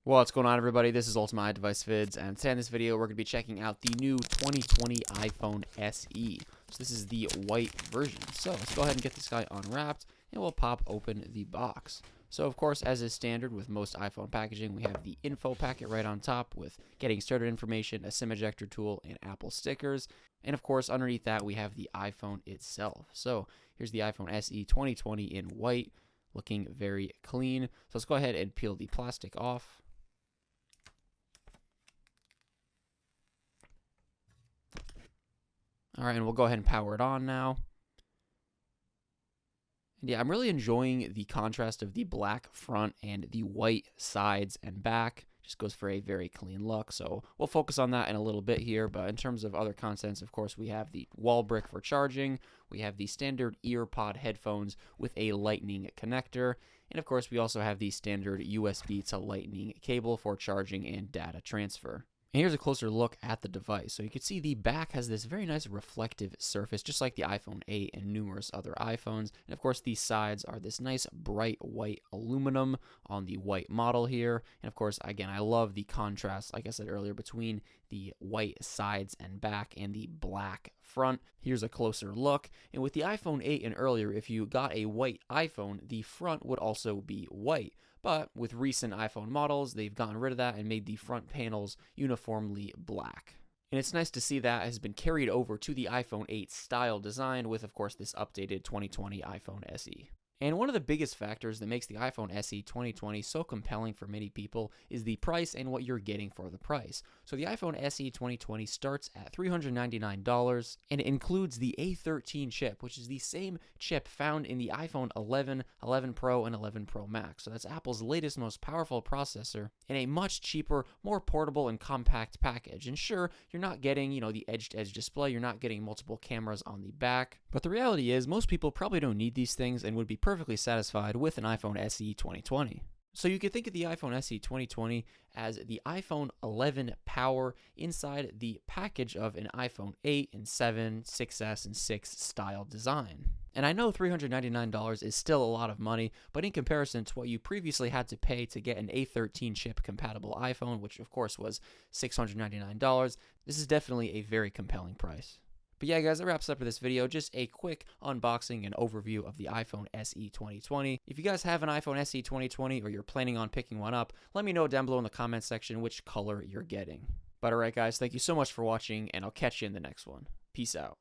What's going on, everybody? This is Ultimate Device Vids, and today in this video we're going to be checking out the new 2020 iPhone SE. So this is the white version. So let's go ahead and get this guy unwrapped, and we'll pop open the box. So of course, as is standard with most iPhone packaging, we have the info packet right on top with getting started information, a SIM ejector tool, and Apple stickers. And of course, underneath that we have the iPhone itself. So here's the iPhone SE 2020 in white, looking very clean. So let's go ahead and peel the plastic off. All right, and we'll go ahead and power it on now. And yeah, I'm really enjoying the contrast of the black front and the white sides and back. Just goes for a very clean look. So we'll focus on that in a little bit here. But in terms of other contents, of course, we have the wall brick for charging. We have the standard EarPod headphones with a lightning connector. And of course, we also have the standard USB to lightning cable for charging and data transfer. And here's a closer look at the device. So you can see the back has this very nice reflective surface, just like the iPhone 8 and numerous other iPhones. And of course, these sides are this nice bright white aluminum on the white model here. And of course, again, I love the contrast, like I said earlier, between the white sides and back and the black front. Here's a closer look. And with the iPhone 8 and earlier, if you got a white iPhone, the front would also be white. But with recent iPhone models, they've gotten rid of that and made the front panels uniformly black. And it's nice to see that has been carried over to the iPhone 8 style design with, of course, this updated 2020 iPhone SE. And one of the biggest factors that makes the iPhone SE 2020 so compelling for many people is the price and what you're getting for the price. So the iPhone SE 2020 starts at $399, and it includes the A13 chip, which is the same chip found in the iPhone 11, 11 Pro, and 11 Pro Max. So that's Apple's latest, most powerful processor in a much cheaper, more portable and compact package. And sure, you're not getting, the edge-to-edge display, you're not getting multiple cameras on the back, but the reality is most people probably don't need these things and would be perfectly satisfied with an iPhone SE 2020. So you could think of the iPhone SE 2020 as the iPhone 11 Power inside the package of an iPhone 8 and 7, 6S, and 6 style design. And I know $399 is still a lot of money, but in comparison to what you previously had to pay to get an A13 chip compatible iPhone, which of course was $699, this is definitely a very compelling price. But yeah, guys, that wraps up for this video. Just a quick unboxing and overview of the iPhone SE 2020. If you guys have an iPhone SE 2020 or you're planning on picking one up, let me know down below in the comments section which color you're getting. But alright, guys, thank you so much for watching, and I'll catch you in the next one. Peace out.